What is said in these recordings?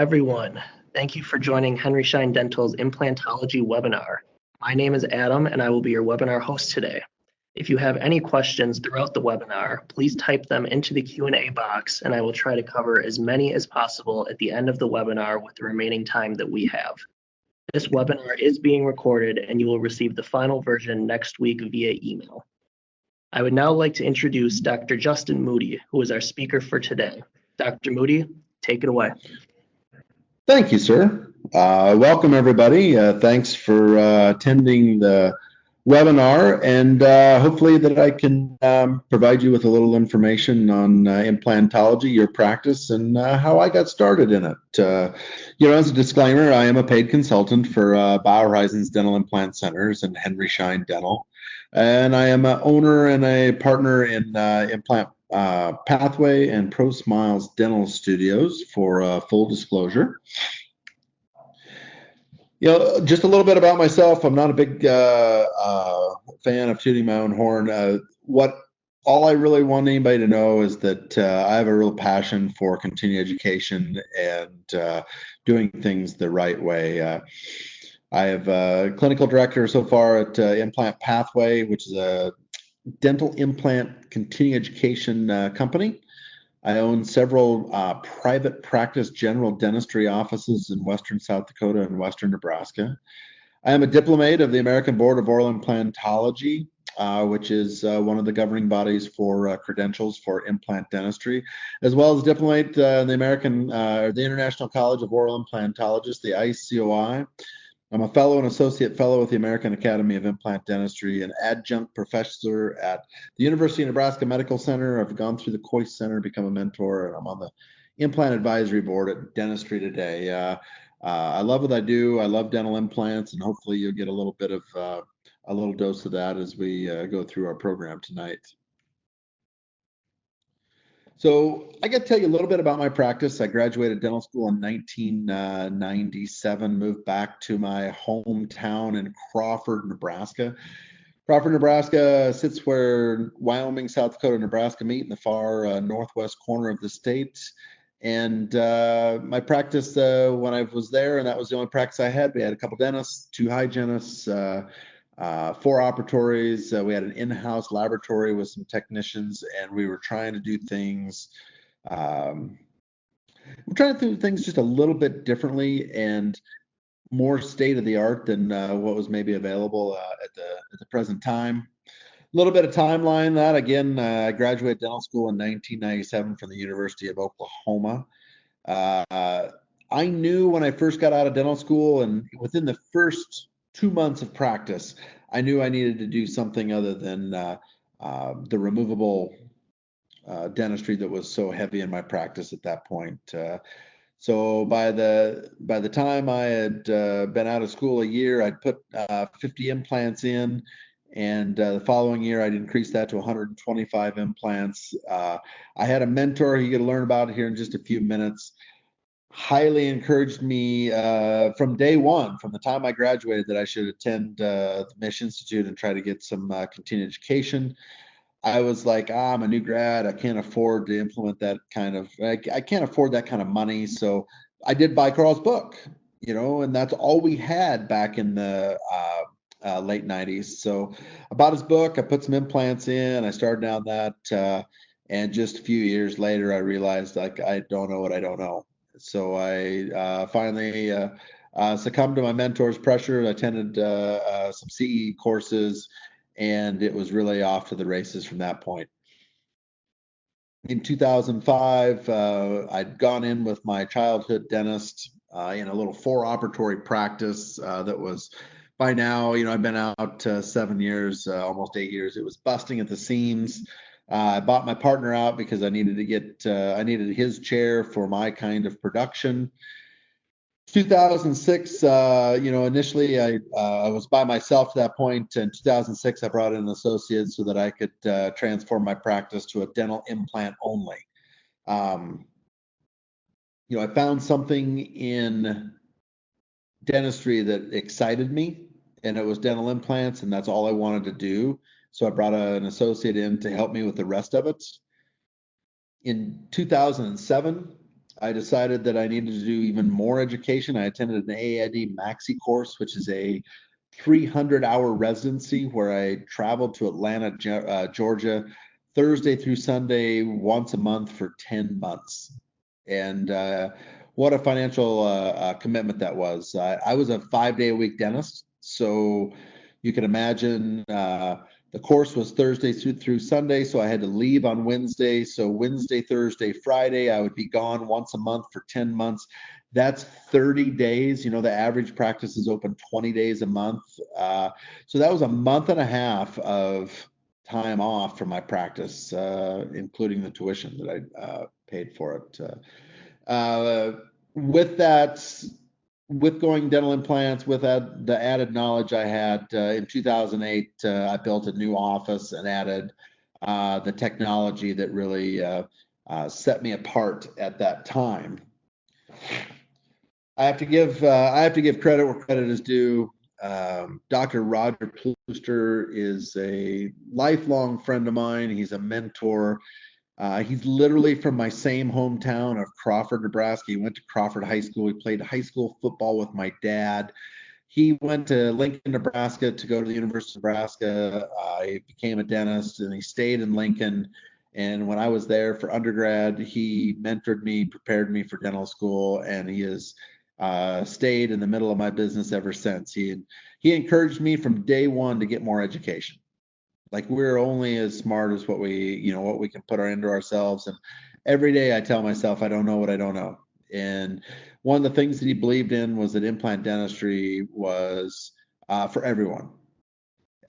everyone. Thank you for joining Schein Dental's Implantology webinar. My name is Adam, and I will be your webinar host today. If you have any questions throughout the webinar, please type them into the Q&A box, and I will try to cover as many as possible at the end of the webinar with the remaining time that we have. This webinar is being recorded, and you will receive the final version next week via email. I would now like to introduce Dr. Justin Moody, who is our speaker for today. Dr. Moody, take it away. Thank you, sir. Welcome, everybody. Thanks for attending the webinar, and hopefully that I can provide you with a little information on implantology, your practice, and how I got started in it. As a disclaimer, I am a paid consultant for BioHorizons Dental Implant Centers and Schein Dental, and I am an owner and a partner in Implant Pathway and ProSmiles Dental Studios for full disclosure. Just a little bit about myself. I'm not a big fan of tooting my own horn. All I really want anybody to know is that I have a real passion for continuing education and doing things the right way. I have a clinical director so far at Implant Pathway, which is a dental implant continuing education company. I own several private practice general dentistry offices in western South Dakota and western Nebraska. I am a diplomate of the American Board of Oral Implantology, which is one of the governing bodies for credentials for implant dentistry, as well as diplomate in the International College of Oral Implantologists, the ICOI. I'm a fellow and associate fellow with the American Academy of Implant Dentistry, an adjunct professor at the University of Nebraska Medical Center. I've gone through the Coyce Center, become a mentor, and I'm on the Implant Advisory Board at Dentistry Today. I love what I do. I love dental implants, and hopefully you'll get a little bit of a little dose of that as we go through our program tonight. So I got to tell you a little bit about my practice. I graduated dental school in 1997, moved back to my hometown in Crawford, Nebraska. Crawford, Nebraska sits where Wyoming, South Dakota, Nebraska meet in the far northwest corner of the state. And my practice when I was there, and that was the only practice I had, we had a couple dentists, 2 hygienists, 4 operatories. We had an in-house laboratory with some technicians, and we were trying to do things. We're trying to do things just a little bit differently and more state-of-the-art than what was maybe available at the present time. A little bit of timeline. That again, I graduated dental school in 1997 from the University of Oklahoma. I knew when I first got out of dental school, and within the first 2 months of practice, I knew I needed to do something other than the removable dentistry that was so heavy in my practice at that point. So by the time I had been out of school a year, I'd put 50 implants in, and the following year I'd increase that to 125 implants. I had a mentor who you could learn about here in just a few minutes. Highly encouraged me from day one, from the time I graduated, that I should attend the Mish Institute and try to get some continuing education. I was like, I'm a new grad. I can't afford to implement that kind of, I can't afford that kind of money. So I did buy Carl's book, and that's all we had back in the late 90s. So I bought his book. I put some implants in. I started down that. And just a few years later, I realized I don't know what I don't know. So I finally succumbed to my mentor's pressure. I attended some CE courses, and it was really off to the races from that point. In 2005, I'd gone in with my childhood dentist in a little 4-operatory practice that was, by now, I've been out 7 years, almost 8 years. It was busting at the seams. I bought my partner out because I needed to get, I needed his chair for my kind of production. 2006, initially I was by myself at that point. In 2006, I brought in an associate so that I could transform my practice to a dental implant only. I found something in dentistry that excited me, and it was dental implants, and that's all I wanted to do. So I brought an associate in to help me with the rest of it. In 2007, I decided that I needed to do even more education. I attended an AID Maxi course, which is a 300-hour residency where I traveled to Atlanta, Georgia, Thursday through Sunday, once a month for 10 months. And what a financial commitment that was. I was a 5-day-a-week dentist, so you can imagine the course was Thursday through Sunday, so I had to leave on Wednesday. So Wednesday, Thursday, Friday, I would be gone once a month for 10 months. That's 30 days. The average practice is open 20 days a month. So that was a month and a half of time off from my practice, including the tuition that I paid for it. Uh, with that, with going dental implants, with the added knowledge I had in 2008, I built a new office and added the technology that really set me apart at that time. I have to give credit where credit is due. Dr. Roger Plooster is a lifelong friend of mine. He's a mentor. He's literally from my same hometown of Crawford, Nebraska. He went to Crawford High School. He played high school football with my dad. He went to Lincoln, Nebraska to go to the University of Nebraska. He became a dentist and he stayed in Lincoln. And when I was there for undergrad, he mentored me, prepared me for dental school, and he has stayed in the middle of my business ever since. He encouraged me from day one to get more education. Like, we're only as smart as what we can put into ourselves. And every day I tell myself I don't know what I don't know. And one of the things that he believed in was that implant dentistry was for everyone.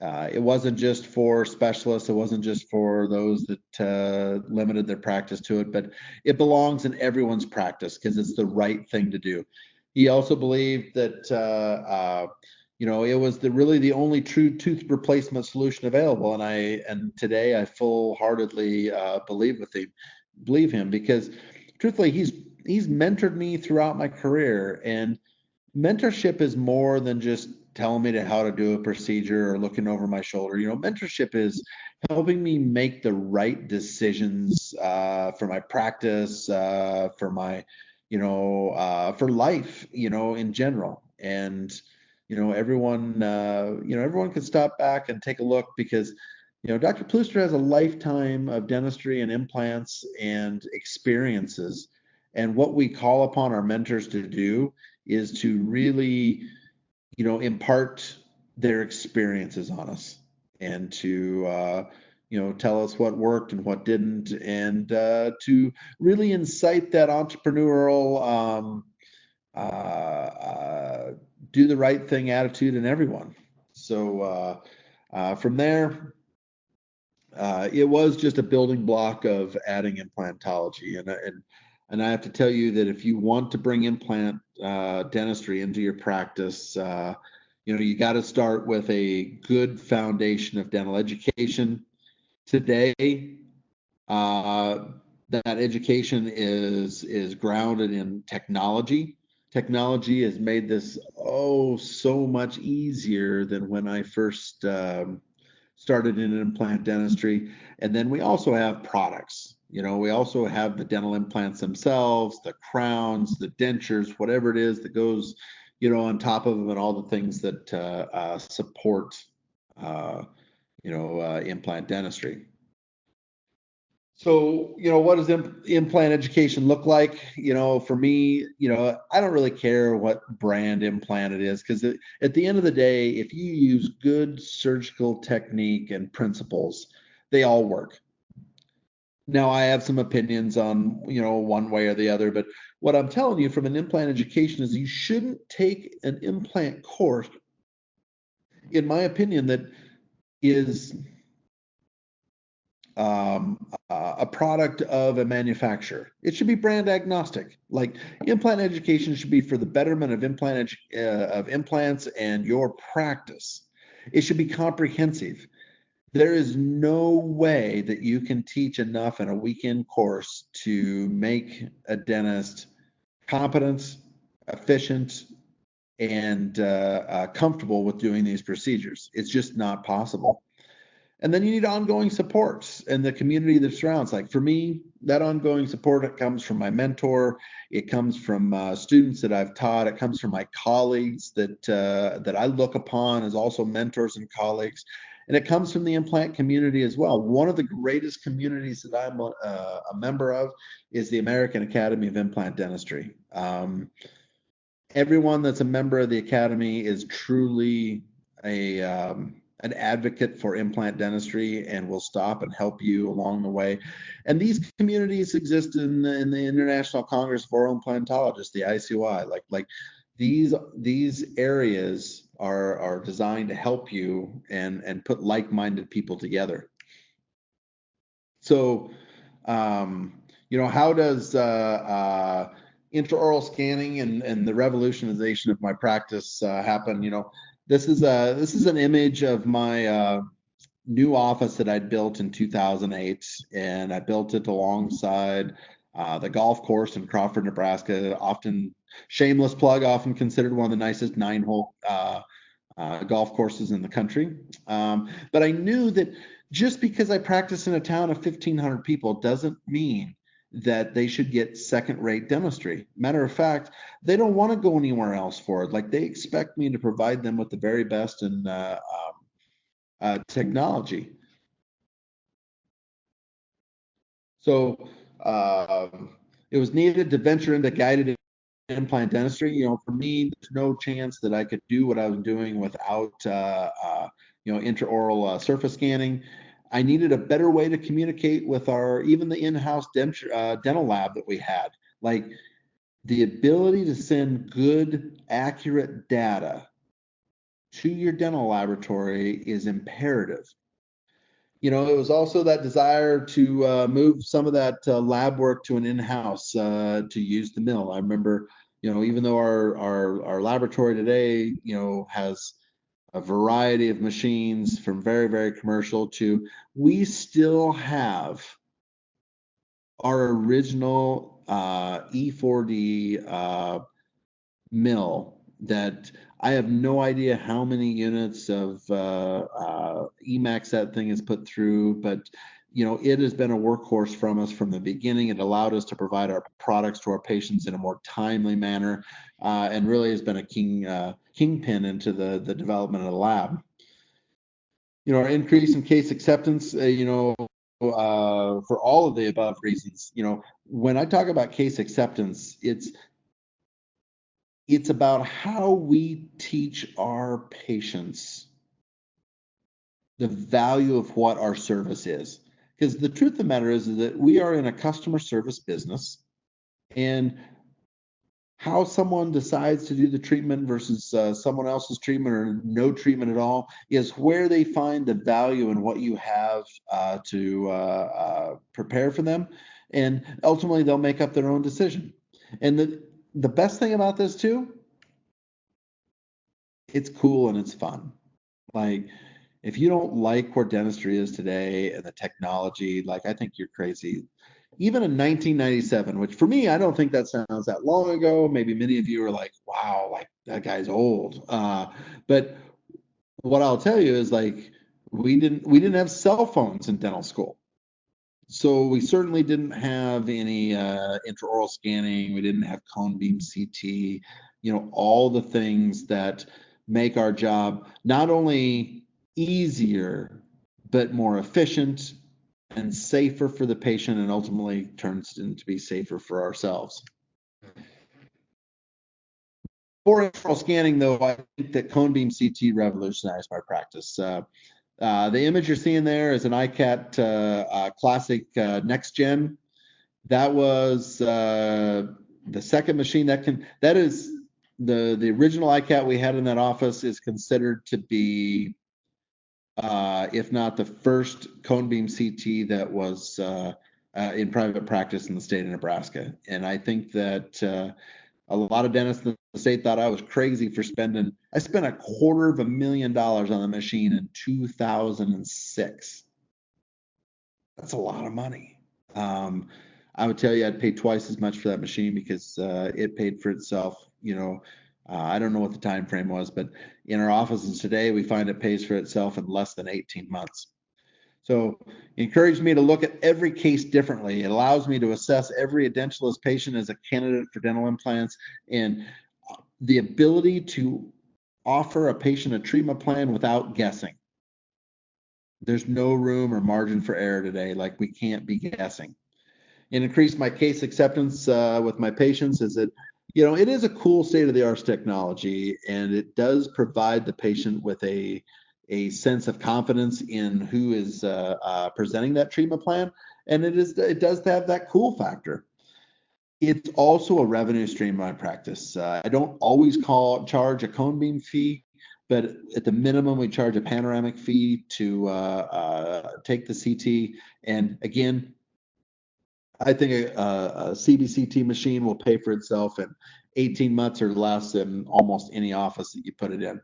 It wasn't just for specialists. It wasn't just for those that limited their practice to it, but it belongs in everyone's practice because it's the right thing to do. He also believed that it was really the only true tooth replacement solution available, and today I full-heartedly believe him because, truthfully, he's mentored me throughout my career, and mentorship is more than just telling me how to do a procedure or looking over my shoulder. Mentorship is helping me make the right decisions for my practice, for my, for life, in general. And everyone can stop back and take a look because Dr. Plooster has a lifetime of dentistry and implants and experiences. And what we call upon our mentors to do is to really, impart their experiences on us and to, tell us what worked and what didn't, and to really incite that entrepreneurial, do the right thing attitude in everyone. So from there, it was just a building block of adding implantology, and I have to tell you that if you want to bring implant dentistry into your practice, you got to start with a good foundation of dental education. Today, that education is grounded in technology. Technology has made this so much easier than when I first started in implant dentistry. And then we also have products. We also have the dental implants themselves, the crowns, the dentures, whatever it is that goes, on top of them, and all the things that support, implant dentistry. So, what does implant education look like? For me, I don't really care what brand implant it is, because at the end of the day, if you use good surgical technique and principles, they all work. Now, I have some opinions on, one way or the other, but what I'm telling you from an implant education is you shouldn't take an implant course, in my opinion, that is a product of a manufacturer. It should be brand agnostic. Like, implant education should be for the betterment of implants and your practice. It should be comprehensive. There is no way that you can teach enough in a weekend course to make a dentist competent, efficient, and comfortable with doing these procedures. It's just not possible. And then you need ongoing supports and the community that surrounds. Like for me, that ongoing support, it comes from my mentor. It comes from students that I've taught. It comes from my colleagues that I look upon as also mentors and colleagues. And it comes from the implant community as well. One of the greatest communities that I'm a member of is the American Academy of Implant Dentistry. Everyone that's a member of the Academy is truly an advocate for implant dentistry and will stop and help you along the way. And these communities exist in the International Congress of Oral Implantologists, the ICOI. Like these areas are designed to help you and put like-minded people together. So, how does intraoral scanning and the revolutionization of my practice happen? This is an image of my new office that I'd built in 2008, and I built it alongside the golf course in Crawford, Nebraska. Often, shameless plug, often considered one of the nicest 9-hole golf courses in the country. But I knew that just because I practice in a town of 1,500 people doesn't mean that they should get second-rate dentistry. Matter of fact, they don't want to go anywhere else for it. Like, they expect me to provide them with the very best in technology. So it was needed to venture into guided implant dentistry. For me, there's no chance that I could do what I was doing without intraoral surface scanning. I needed a better way to communicate with even the in-house dental lab that we had. Like, the ability to send good, accurate data to your dental laboratory is imperative. It was also that desire to move some of that lab work to an in-house to use the mill. I remember, even though our laboratory today, has a variety of machines from very, very commercial to, we still have our original E4D mill that I have no idea how many units of Emax that thing is put through, but it has been a workhorse from us from the beginning. It allowed us to provide our products to our patients in a more timely manner, and really has been a kingpin into the development of the lab. Our increase in case acceptance, for all of the above reasons. When I talk about case acceptance, it's about how we teach our patients the value of what our service is. Because the truth of the matter is that we are in a customer service business, and how someone decides to do the treatment versus someone else's treatment or no treatment at all is where they find the value in what you have to prepare for them. And ultimately, they'll make up their own decision. And the best thing about this too, it's cool and it's fun. Like, if you don't like where dentistry is today and the technology, like, I think you're crazy. Even in 1997, which for me, I don't think that sounds that long ago. Maybe many of you are like, wow, like, that guy's old. But what I'll tell you is, like, we didn't have cell phones in dental school. So we certainly didn't have any intraoral scanning. We didn't have cone beam CT, all the things that make our job not only easier, but more efficient and safer for the patient, and ultimately turns into be safer for ourselves. For intraoral scanning, though, I think that cone beam CT revolutionized my practice. The image you're seeing there is an iCat Classic Next Gen. That was the second machine that is the original iCat we had in that office is considered to be, if not the first cone beam CT that was in private practice in the state of Nebraska. And I think that a lot of dentists in the state thought I was crazy for I spent $250,000 on the machine in 2006. That's a lot of money. I would tell you I'd pay twice as much for that machine because it paid for itself. I don't know what the time frame was, but in our offices today, we find it pays for itself in less than 18 months. So it encouraged me to look at every case differently. It allows me to assess every edentulous patient as a candidate for dental implants, and the ability to offer a patient a treatment plan without guessing. There's no room or margin for error today. Like, we can't be guessing. And increase my case acceptance with my patients is that, it is a cool state-of-the-art technology, and it does provide the patient with a sense of confidence in who is presenting that treatment plan, and it does have that cool factor. It's also a revenue stream in my practice. I don't always charge a cone beam fee, but at the minimum, we charge a panoramic fee to take the CT. And again, I think a CBCT machine will pay for itself in 18 months or less in almost any office that you put it in.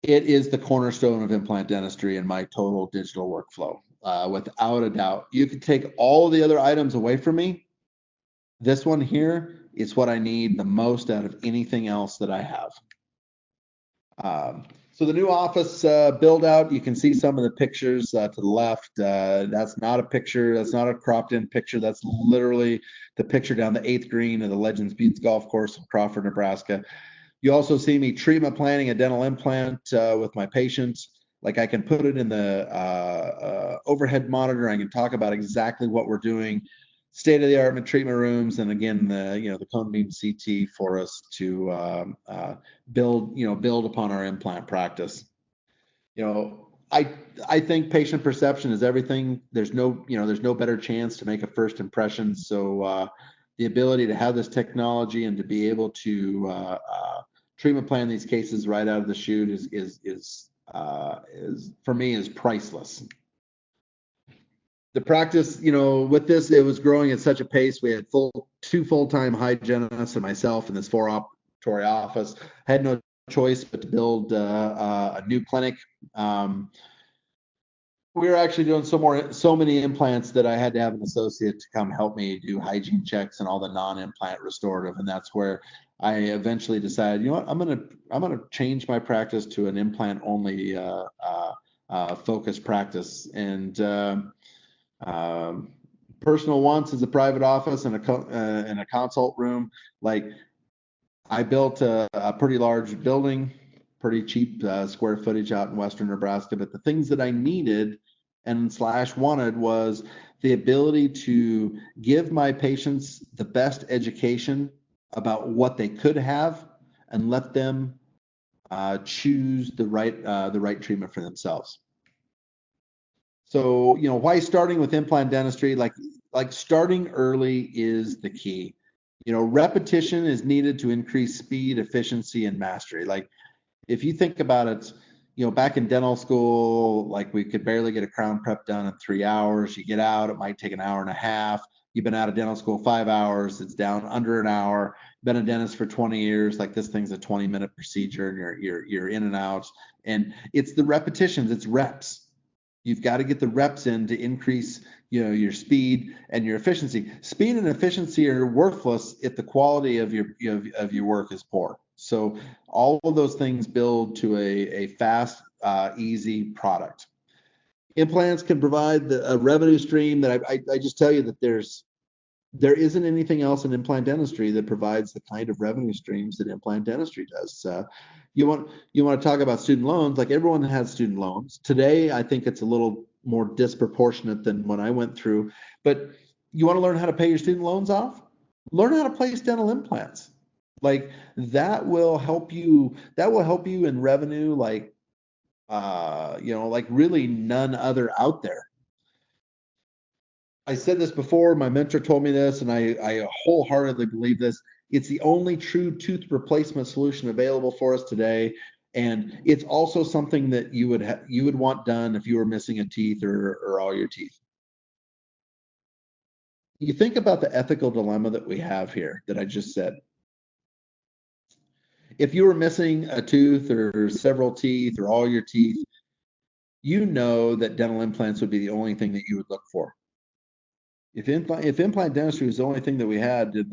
It is the cornerstone of implant dentistry in my total digital workflow, without a doubt. You could take all the other items away from me. This one here is what I need the most out of anything else that I have. So the new office build out, you can see some of the pictures to the left. That's not a picture. That's not a cropped in picture. That's literally the picture down the 8th green of the Legends Buttes Golf Course in Crawford, Nebraska. You also see me treatment planning a dental implant with my patients. Like, I can put it in the overhead monitor. I can talk about exactly what we're doing, state-of-the-art treatment rooms, and again, the cone beam CT for us to build upon our implant practice. I think patient perception is everything. There's no better chance to make a first impression. So the ability to have this technology and to be able to treatment plan these cases right out of the chute is for me is priceless. The practice, with this, it was growing at such a pace. We had two full-time hygienists and myself in this 4-operatory office. Had no choice but to build a new clinic. We were actually doing so many implants that I had to have an associate to come help me do hygiene checks and all the non-implant restorative, and that's where I eventually decided, I'm gonna change my practice to an implant only focused practice. And personal wants is a private office and a consult room. Like, I built a pretty large building, pretty cheap square footage out in western Nebraska, but the things that I needed and / wanted was the ability to give my patients the best education about what they could have and let them choose the right treatment for themselves. So, why starting with implant dentistry? Like starting early is the key. Repetition is needed to increase speed, efficiency, and mastery. Like, if you think about it, back in dental school, like, we could barely get a crown prep done in 3 hours. You get out, it might take an hour and a half. You've been out of dental school 5 hours, it's down under an hour. Been a dentist for 20 years, like, this thing's a 20-minute procedure, and you're in and out. And it's the repetitions, it's reps. You've got to get the reps in to increase, your speed and your efficiency. Speed and efficiency are worthless if the quality of your work is poor. So all of those things build to a fast, easy product. Implants can provide a revenue stream that I just tell you that there isn't anything else in implant dentistry that provides the kind of revenue streams that implant dentistry does. You want to talk about student loans? Like, everyone has student loans today. I think it's a little more disproportionate than when I went through. But you want to learn how to pay your student loans off? Learn how to place dental implants. Like, that will help you. That will help you in revenue, like really none other out there. I said this before, my mentor told me this, and I wholeheartedly believe this. It's the only true tooth replacement solution available for us today. And it's also something that you would want done if you were missing a teeth or all your teeth. You think about the ethical dilemma that we have here that I just said. If you were missing a tooth or several teeth or all your teeth, you know that dental implants would be the only thing that you would look for. If implant dentistry was the only thing that we had to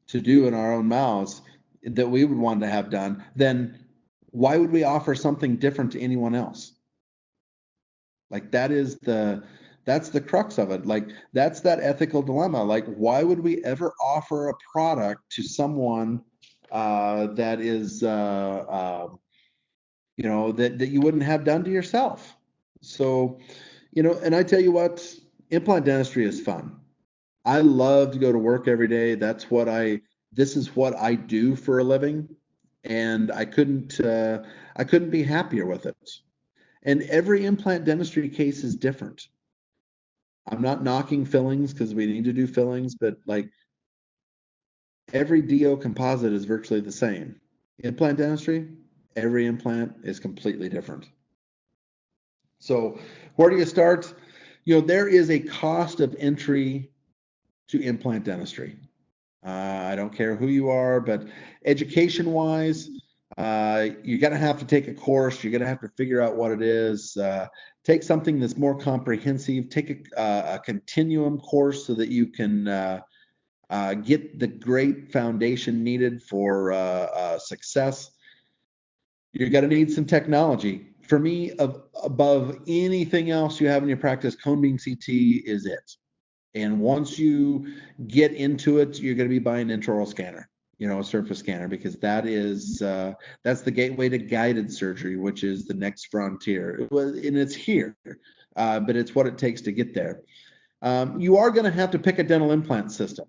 do in our own mouths that we would want to have done, then why would we offer something different to anyone else? Like that's the crux of it. Like that's that ethical dilemma. Like why would we ever offer a product to someone that is that you wouldn't have done to yourself? So, and I tell you what, implant dentistry is fun. I love to go to work every day. This is what I do for a living, and I couldn't be happier with it. And every implant dentistry case is different. I'm not knocking fillings because we need to do fillings, but like every DO composite is virtually the same. Implant dentistry, every implant is completely different. So where do you start? There is a cost of entry to implant dentistry. I don't care who you are, but education-wise, you're going to have to take a course. You're going to have to figure out what it is. Take something that's more comprehensive. Take a continuum course so that you can get the great foundation needed for success. You're going to need some technology. For me, above anything else you have in your practice, cone beam CT is it. And once you get into it, you're going to be buying an intraoral scanner, a surface scanner, because that's the gateway to guided surgery, which is the next frontier. And it's here, but it's what it takes to get there. You are going to have to pick a dental implant system.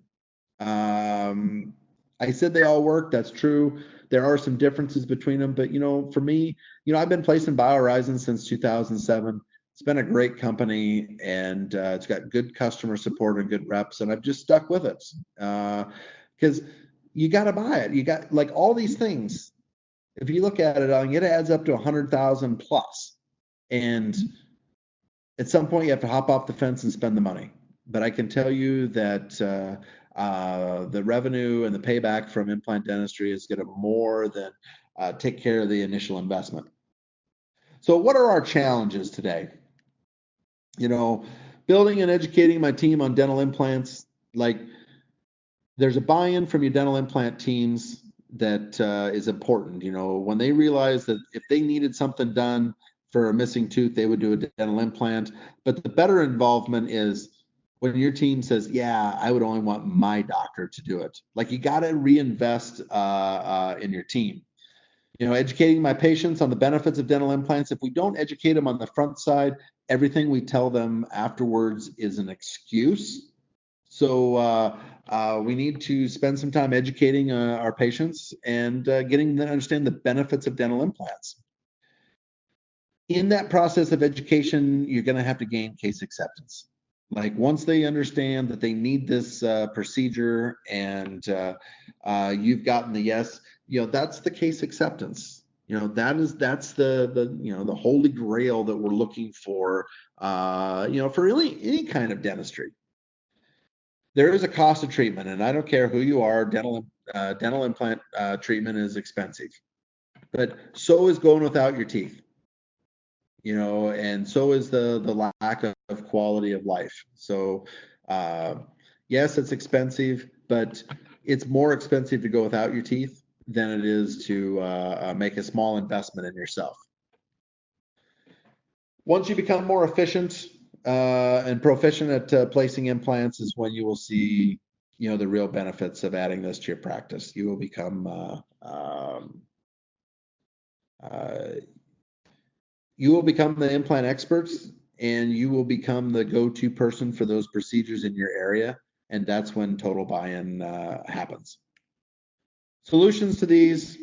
I said they all work. That's true. There are some differences between them, but for me, I've been placing BioHorizons since 2007. It's been a great company, and it's got good customer support and good reps, and I've just stuck with it because you got to buy it. You got like all these things. If you look at it, it adds up to 100,000 plus, and at some point you have to hop off the fence and spend the money. But I can tell you that the revenue and the payback from implant dentistry is going to more than take care of the initial investment. So what are our challenges today? Building and educating my team on dental implants, like there's a buy-in from your dental implant teams that is important. When they realize that if they needed something done for a missing tooth, they would do a dental implant. But the better involvement is when your team says, yeah, I would only want my doctor to do it. Like you got to reinvest in your team. Educating my patients on the benefits of dental implants. If we don't educate them on the front side, everything we tell them afterwards is an excuse. So we need to spend some time educating our patients and getting them to understand the benefits of dental implants. In that process of education, you're going to have to gain case acceptance. Like once they understand that they need this procedure and you've gotten the yes, that's the case acceptance. That's the holy grail that we're looking for, for really any kind of dentistry. There is a cost of treatment, and I don't care who you are, dental implant treatment is expensive, but so is going without your teeth. And so is the lack of quality of life. So, yes, it's expensive, but it's more expensive to go without your teeth than it is to make a small investment in yourself. Once you become more efficient and proficient at placing implants is when you will see, the real benefits of adding this to your practice. You will become the implant experts, and you will become the go-to person for those procedures in your area, and that's when total buy-in happens. Solutions to these,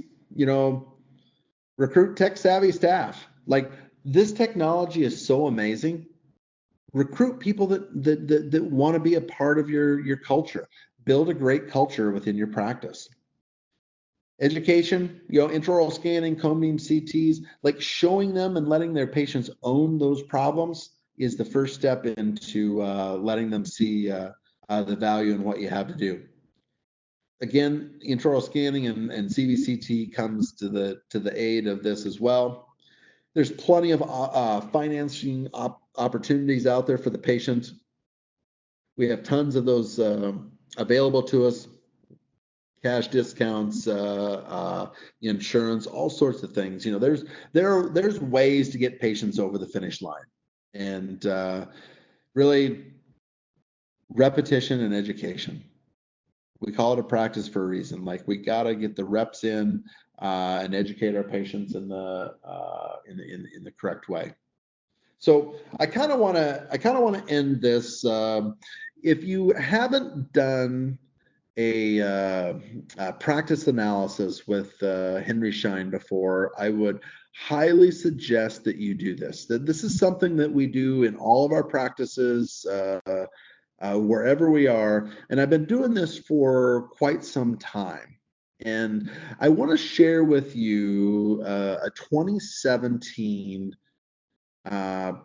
recruit tech-savvy staff. Like this technology is so amazing. Recruit people that want to be a part of your culture. Build a great culture within your practice. Education, intraoral scanning, cone beam CTs, like showing them and letting their patients own those problems is the first step into letting them see the value in what you have to do. Again, intraoral scanning and CBCT comes to the aid of this as well. There's plenty of financing opportunities out there for the patient. We have tons of those available to us. cash discounts, insurance, all sorts of things. There's ways to get patients over the finish line, and really repetition and education. We call it a practice for a reason. Like, we got to get the reps in and educate our patients in the correct way. So I kind of want to end this. If you haven't done a practice analysis with Henry Schein before, I would highly suggest that you do this. That this is something that we do in all of our practices, wherever we are. And I've been doing this for quite some time. And I want to share with you a 2017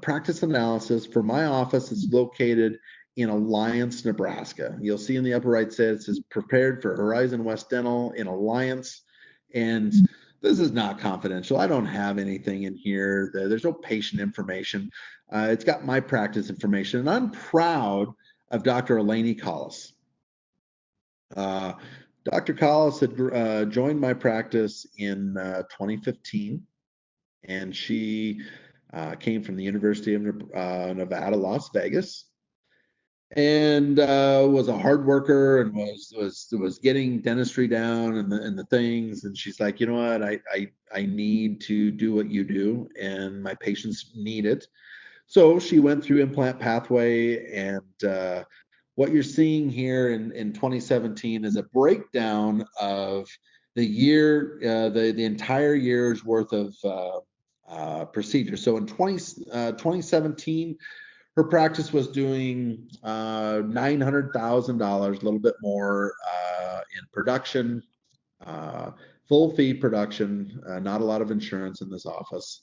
practice analysis for my office. It's located in Alliance, Nebraska. You'll see in the upper right side, it says prepared for Horizon West Dental in Alliance. And this is not confidential. I don't have anything in here. There's no patient information. It's got my practice information. And I'm proud of Dr. Eleni Collis. Dr. Collis had joined my practice in 2015, and she came from the University of Nevada, Las Vegas, and was a hard worker and was getting dentistry down and the things. And she's like, you know what, I need to do what you do, and my patients need it. So she went through Implant Pathway, and what you're seeing here in 2017 is a breakdown of the year, the entire year's worth of procedures. So in 2017, her practice was doing $900,000, a little bit more in production, full fee production, not a lot of insurance in this office.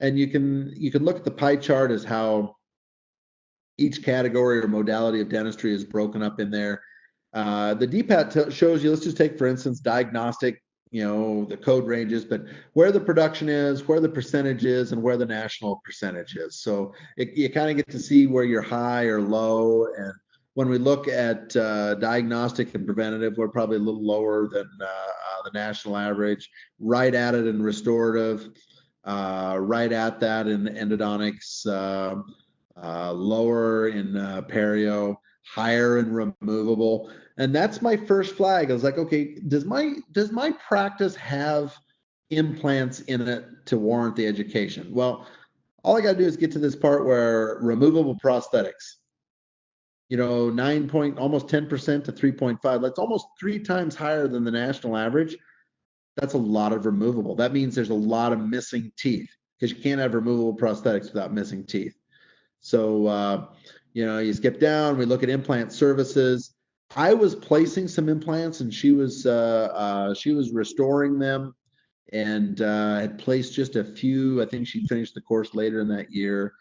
And you can look at the pie chart as how each category or modality of dentistry is broken up in there. The DPAT shows you, let's just take, for instance, diagnostic, the code ranges, but where the production is, where the percentage is, and where the national percentage is. So you kind of get to see where you're high or low. And when we look at diagnostic and preventative, we're probably a little lower than the national average, right at it in restorative, right at that in endodontics, lower in perio, higher in removable. And that's my first flag. I was like, okay, does my practice have implants in it to warrant the education? Well, all I got to do is get to this part where removable prosthetics, almost 10% to 3.5. That's almost 3 times higher than the national average. That's a lot of removable. That means there's a lot of missing teeth, because you can't have removable prosthetics without missing teeth. So, you skip down, we look at implant services. I was placing some implants, and she was restoring them, and had placed just a few. I think she finished the course later in that year.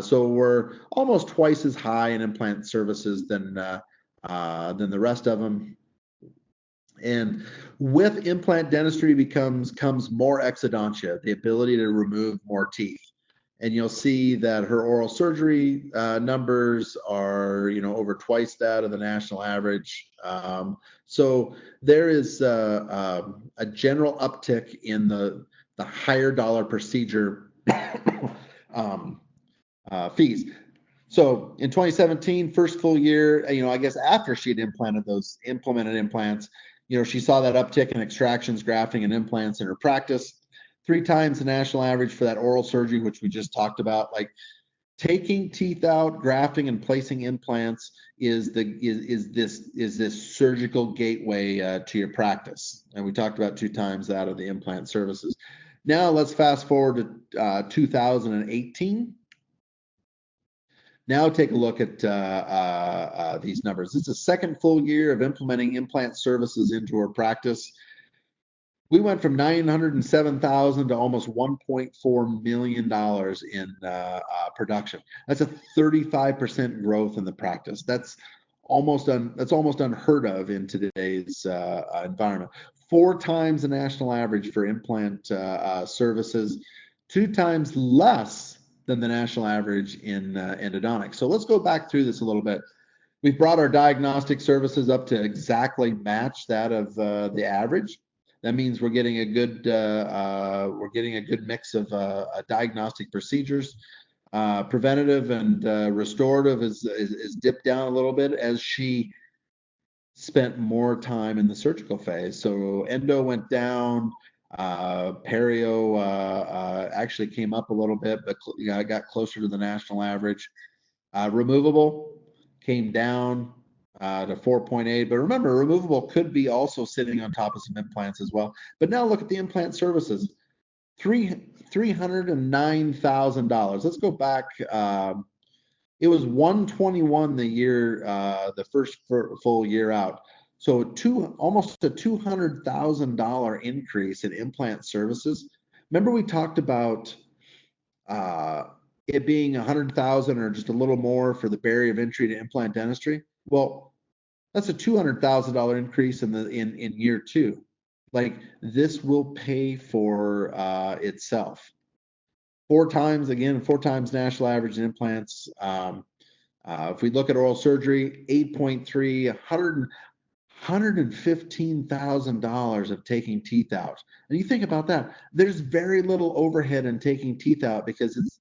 So we're almost twice as high in implant services than the rest of them. And with implant dentistry comes more exodontia, the ability to remove more teeth. And you'll see that her oral surgery numbers are, over twice that of the national average. So there is a general uptick in the higher dollar procedure fees. So in 2017, first full year, I guess after she'd implemented implants, she saw that uptick in extractions, grafting, and implants in her practice. 3 times the national average for that oral surgery, which we just talked about. Like, taking teeth out, grafting, and placing implants is this surgical gateway to your practice. And we talked about 2 times that of the implant services. Now let's fast forward to 2018. Now take a look at these numbers. It's the second full year of implementing implant services into our practice. We went from $907,000 to almost $1.4 million in production. That's a 35% growth in the practice. That's almost unheard of in today's environment. 4 times the national average for implant services, 2 times less than the national average in endodontics. So let's go back through this a little bit. We've brought our diagnostic services up to exactly match that of the average. That means we're getting a good mix of diagnostic procedures. Preventative and restorative is dipped down a little bit as she spent more time in the surgical phase. So endo went down, perio actually came up a little bit, but got closer to the national average. Removable came down to 4.8, but remember, removable could be also sitting on top of some implants as well. But now look at the implant services, $309,000. Let's go back. It was 121 the year, the first full year out. So almost a $200,000 increase in implant services. Remember we talked about it being 100,000 or just a little more for the barrier of entry to implant dentistry. Well, that's a $200,000 increase in year two. Like, this will pay for itself. Four times national average in implants. If we look at oral surgery, 8.3, $115,000 of taking teeth out. And you think about that, there's very little overhead in taking teeth out because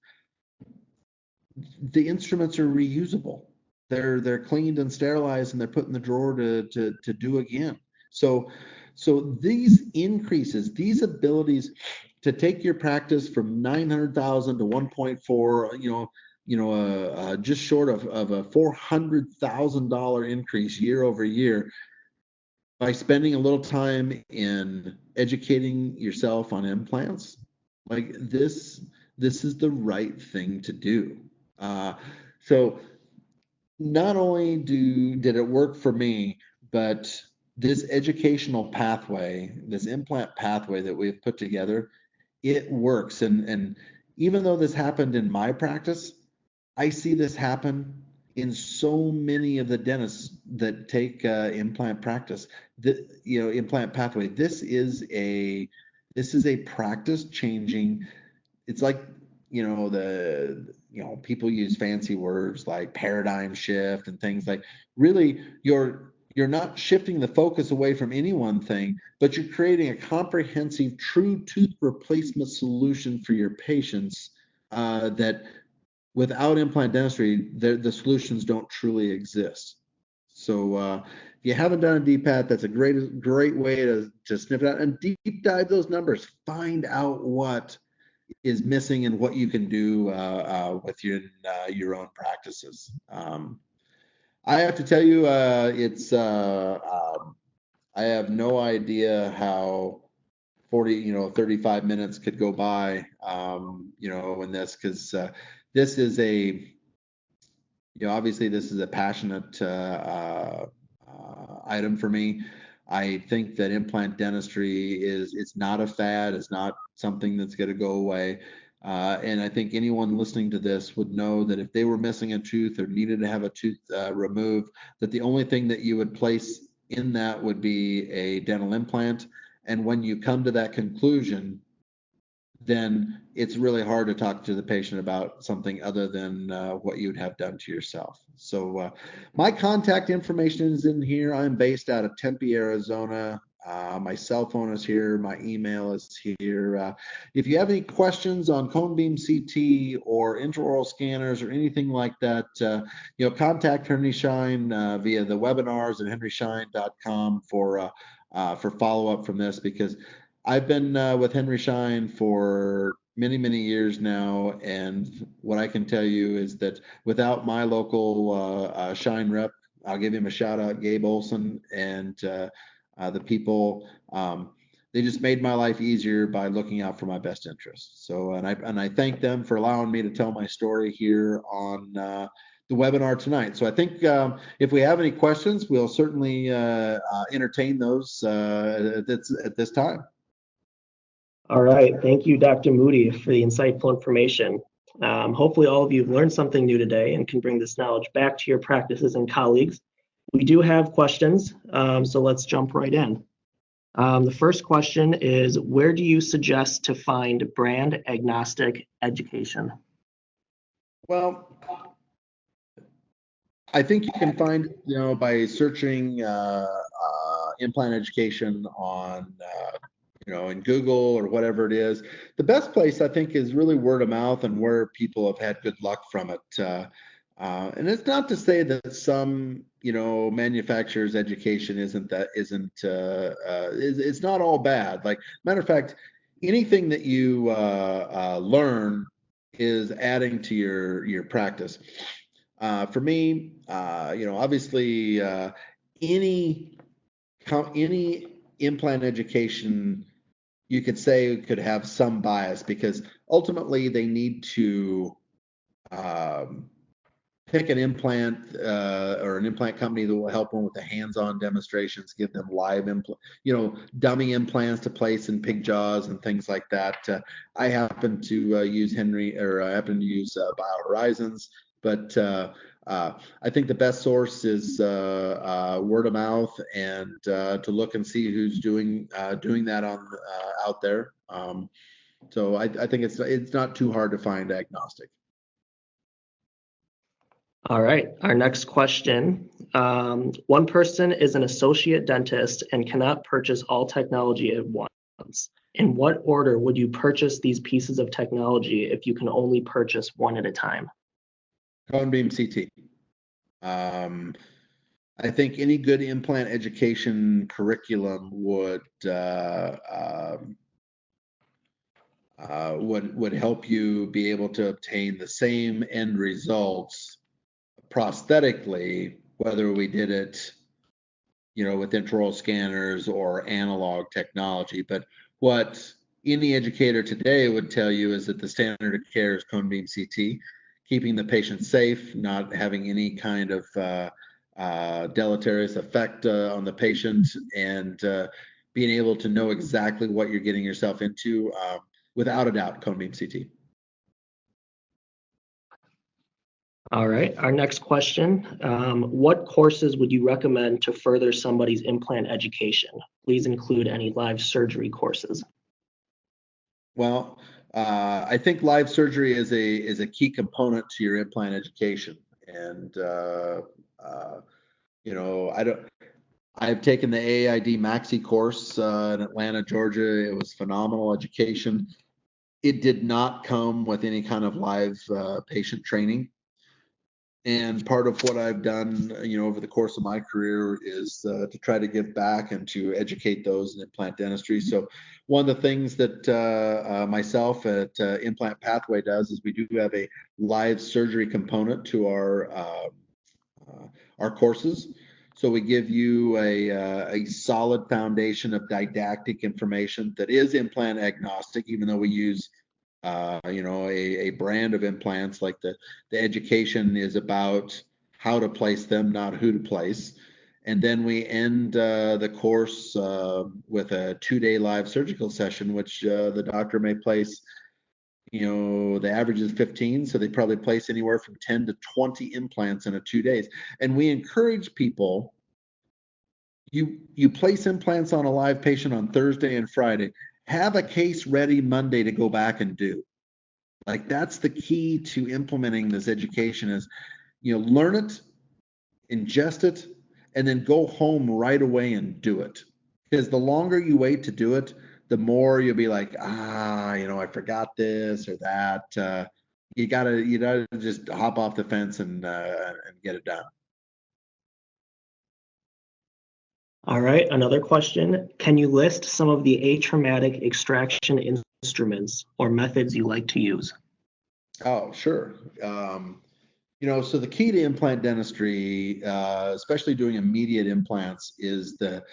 the instruments are reusable. They're cleaned and sterilized and they're put in the drawer to do again. So these increases, these abilities to take your practice from 900,000 to 1.4, just short of a $400,000 increase year over year, by spending a little time in educating yourself on implants, like this is the right thing to do. So not only did it work for me, but this educational pathway, this implant pathway that we've put together, it works. And even though this happened in my practice, I see this happen in so many of the dentists that take implant practice. Implant pathway. This is a practice changing. It's like, people use fancy words like paradigm shift and things like. Really, you're not shifting the focus away from any one thing, but you're creating a comprehensive, true tooth replacement solution for your patients that without implant dentistry, the solutions don't truly exist. So if you haven't done a DPAT, that's a great way to sniff it out and deep dive those numbers. Find out what is missing and what you can do with your own practices. I have to tell you, I have no idea how 35 minutes could go by, in this, because this is obviously this is a passionate item for me. I think that implant dentistry it's not a fad. It's not something that's going to go away. And I think anyone listening to this would know that if they were missing a tooth or needed to have a tooth removed, that the only thing that you would place in that would be a dental implant. And when you come to that conclusion, then it's really hard to talk to the patient about something other than what you'd have done to yourself. So my contact information is in here. I'm based out of Tempe, Arizona. My cell phone is here. My email is here. If you have any questions on cone beam CT or intraoral scanners or anything like that, contact Henry Schein via the webinars at henryschein.com for follow-up from this, because I've been with Henry Schein for many, many years now, and what I can tell you is that without my local Schein rep, I'll give him a shout out, Gabe Olson, and the people, they just made my life easier by looking out for my best interests. So, and I thank them for allowing me to tell my story here on the webinar tonight. So I think if we have any questions, we'll certainly entertain those at this time. All right. Thank you, Dr. Moody, for the insightful information. Hopefully all of you have learned something new today and can bring this knowledge back to your practices and colleagues. We do have questions, so let's jump right in. The first question is, where do you suggest to find brand agnostic education? Well, I think you can find, by searching implant education on, in Google or whatever it is. The best place I think is really word of mouth and where people have had good luck from it. And it's not to say that some, manufacturers' education it's not all bad. Like, matter of fact, anything that you learn is adding to your practice. For me, obviously, any any implant education, you could say, could have some bias because ultimately they need to um, pick an implant or an implant company that will help them with the hands-on demonstrations, give them live dummy implants to place in pig jaws and things like that. I happen to use I happen to use BioHorizons, but I think the best source is word of mouth and to look and see who's doing that on out there. So I think it's not too hard to find agnostic. All right, our next question. One person is an associate dentist and cannot purchase all technology at once. In what order would you purchase these pieces of technology if you can only purchase one at a time? Cone beam CT. I think any good implant education curriculum would help you be able to obtain the same end results prosthetically, whether we did it, with intraoral scanners or analog technology. But what any educator today would tell you is that the standard of care is cone beam CT, keeping the patient safe, not having any kind of deleterious effect on the patient, and being able to know exactly what you're getting yourself into. Without a doubt, cone beam CT. All right, our next question. What courses would you recommend to further somebody's implant education? Please include any live surgery courses. Well, I think live surgery is a key component to your implant education, and I've taken the AID Maxi course in Atlanta, Georgia. It was phenomenal education. It did not come with any kind of live patient training. And part of what I've done, over the course of my career is to try to give back and to educate those in implant dentistry. So one of the things that myself at Implant Pathway does is we do have a live surgery component to our courses. So we give you a solid foundation of didactic information that is implant agnostic, even though we use a brand of implants. Like the education is about how to place them, not who to place. And then we end the course with a 2-day live surgical session, which the doctor may place. The average is 15, so they probably place anywhere from 10 to 20 implants in 2 days. And we encourage people, you place implants on a live patient on Thursday and Friday, have a case ready Monday to go back and do. Like, that's the key to implementing this education is, learn it, ingest it, and then go home right away and do it. Because the longer you wait to do it, the more you'll be like, I forgot this or that. You gotta just hop off the fence and get it done. All right, another question. Can you list some of the atraumatic extraction instruments or methods you like to use? Oh, sure. So the key to implant dentistry, especially doing immediate implants, is the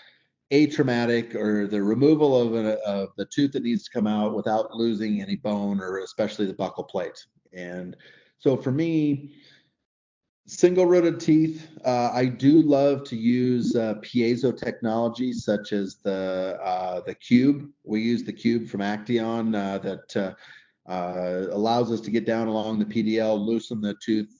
atraumatic, or the removal of the tooth that needs to come out without losing any bone, or especially the buccal plate. And so for me, single rooted teeth, I do love to use piezo technology such as the cube. We use the cube from Action that allows us to get down along the PDL, loosen the tooth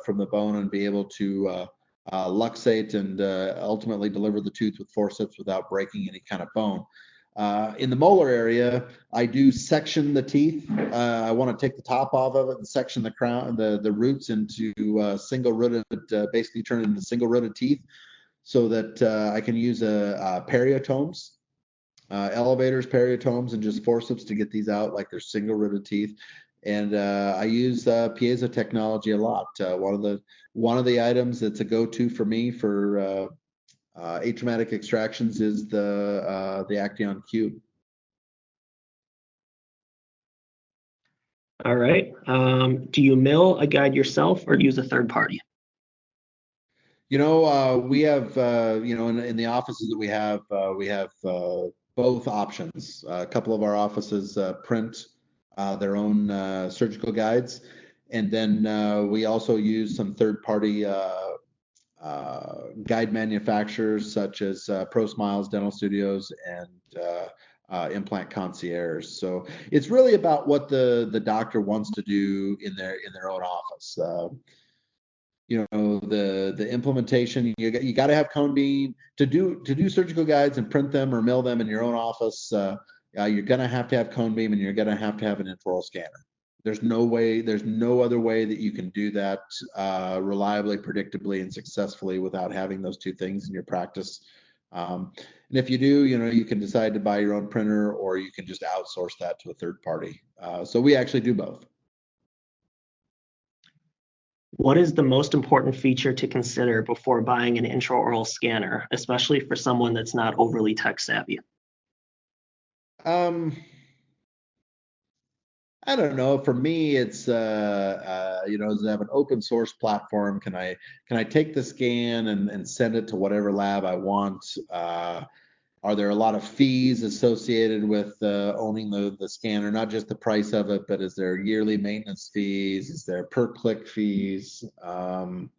from the bone, and be able to luxate and ultimately deliver the tooth with forceps without breaking any kind of bone. In the molar area, I do section the teeth. I want to take the top off of it and section the crown, the roots into single rooted, basically turn it into single rooted teeth, so that I can use periotomes, elevators, periotomes, and just forceps to get these out like they're single rooted teeth. And I use piezo technology a lot. One of the items that's a go-to for me for atraumatic extractions is the Action Cube. All right. Do you mill a guide yourself or use a third party? We have, in the offices that we have both options. A couple of our offices print their own surgical guides, and then we also use some third-party guide manufacturers such as ProSmiles Dental Studios and Implant Concierge. So it's really about what the doctor wants to do in their own office. The implementation, you got to have cone beam to do surgical guides and print them or mill them in your own office. You're going to have cone beam, and you're going to have an intraoral scanner. There's no other way that you can do that reliably, predictably, and successfully without having those two things in your practice. And if you do, you can decide to buy your own printer, or you can just outsource that to a third party. So we actually do both. What is the most important feature to consider before buying an intraoral scanner, especially for someone that's not overly tech savvy? I don't know. For me, it's does it have an open source platform? Can I take the scan and send it to whatever lab I want? Are there a lot of fees associated with owning the scanner? Not just the price of it, but is there yearly maintenance fees? Is there per click fees? And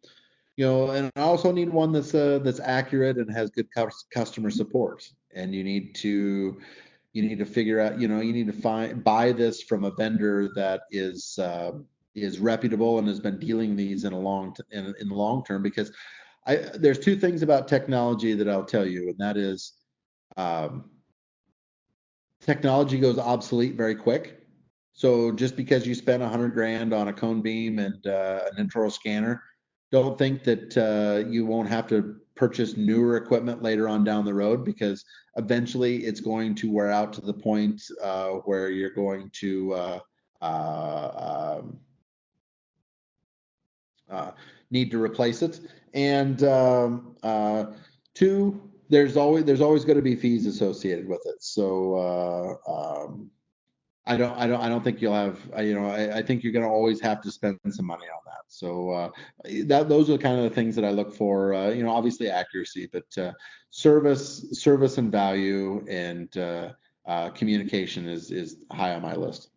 I also need one that's accurate and has good customer support. And you need to figure out, you need to buy this from a vendor that is reputable and has been dealing these in the long term. Because there's two things about technology that I'll tell you, and that is technology goes obsolete very quick. So just because you spend $100,000 on a cone beam and an intraoral scanner, don't think that you won't have to purchase newer equipment later on down the road, because eventually it's going to wear out to the point where you're going to need to replace it. And two, there's always going to be fees associated with it. So I don't think you'll have, I think you're going to always have to spend some money on that. So those are kind of the things that I look for. Obviously accuracy, but service and value and communication is high on my list.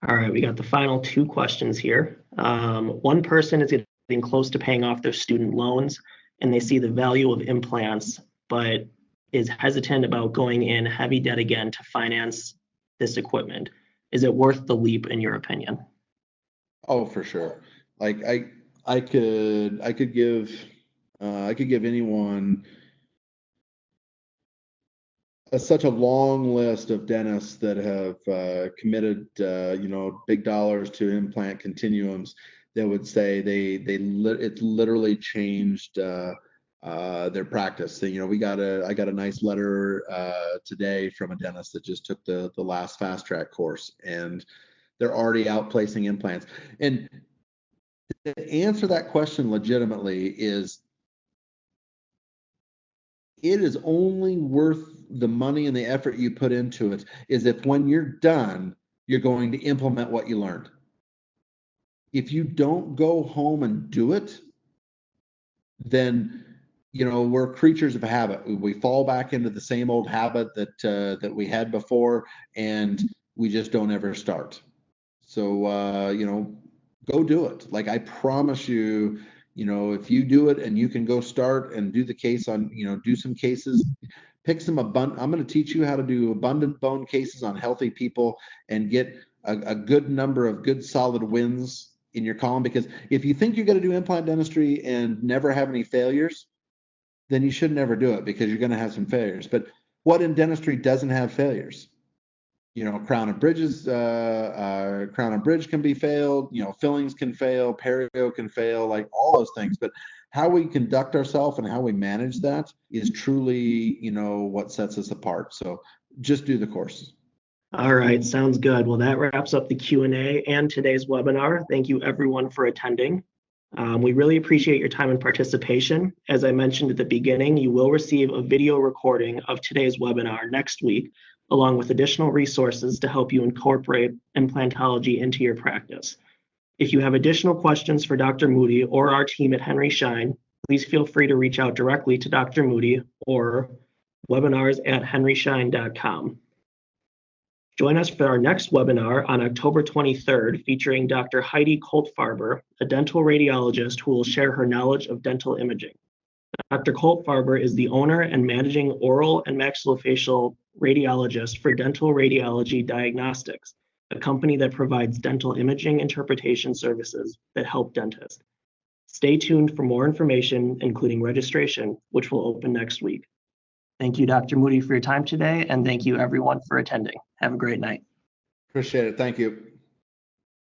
All right, we got the final two questions here. One person is getting close to paying off their student loans, and they see the value of implants, but is hesitant about going in heavy debt again to finance this equipment. Is it worth the leap, in your opinion? Oh, for sure. Like I could give anyone such a long list of dentists that have committed big dollars to implant continuums that would say it's literally changed their practice. I got a nice letter today from a dentist that just took the last fast track course, and they're already out placing implants. And to answer that question legitimately is, it is only worth the money and the effort you put into it is if when you're done, you're going to implement what you learned. If you don't go home and do it, then we're creatures of habit. We fall back into the same old habit that we had before, and we just don't ever start. So go do it. Like I promise you, if you do it and you can go start and do the case on, do some cases, pick some I'm going to teach you how to do abundant bone cases on healthy people and get a good number of good solid wins in your column. Because if you think you're going to do implant dentistry and never have any failures, then you should never do it, because you're going to have some failures. But What in dentistry doesn't have failures? Crown and bridge can be failed. Fillings can fail, perio can fail, like all those things. But how we conduct ourselves and how we manage that is truly, what sets us apart. So just do the course. All right, sounds good. Well, that wraps up the Q&A and today's webinar. Thank you everyone for attending. We really appreciate your time and participation. As I mentioned at the beginning, you will receive a video recording of today's webinar next week, along with additional resources to help you incorporate implantology into your practice. If you have additional questions for Dr. Moody or our team at Henry Schein, please feel free to reach out directly to Dr. Moody or webinars@henryschein.com. Join us for our next webinar on October 23rd, featuring Dr. Heidi Koltfarber, a dental radiologist who will share her knowledge of dental imaging. Dr. Koltfarber is the owner and managing oral and maxillofacial radiologist for Dental Radiology Diagnostics, a company that provides dental imaging interpretation services that help dentists. Stay tuned for more information, including registration, which will open next week. Thank you, Dr. Moody, for your time today, and thank you everyone for attending. Have a great night. Appreciate it. Thank you.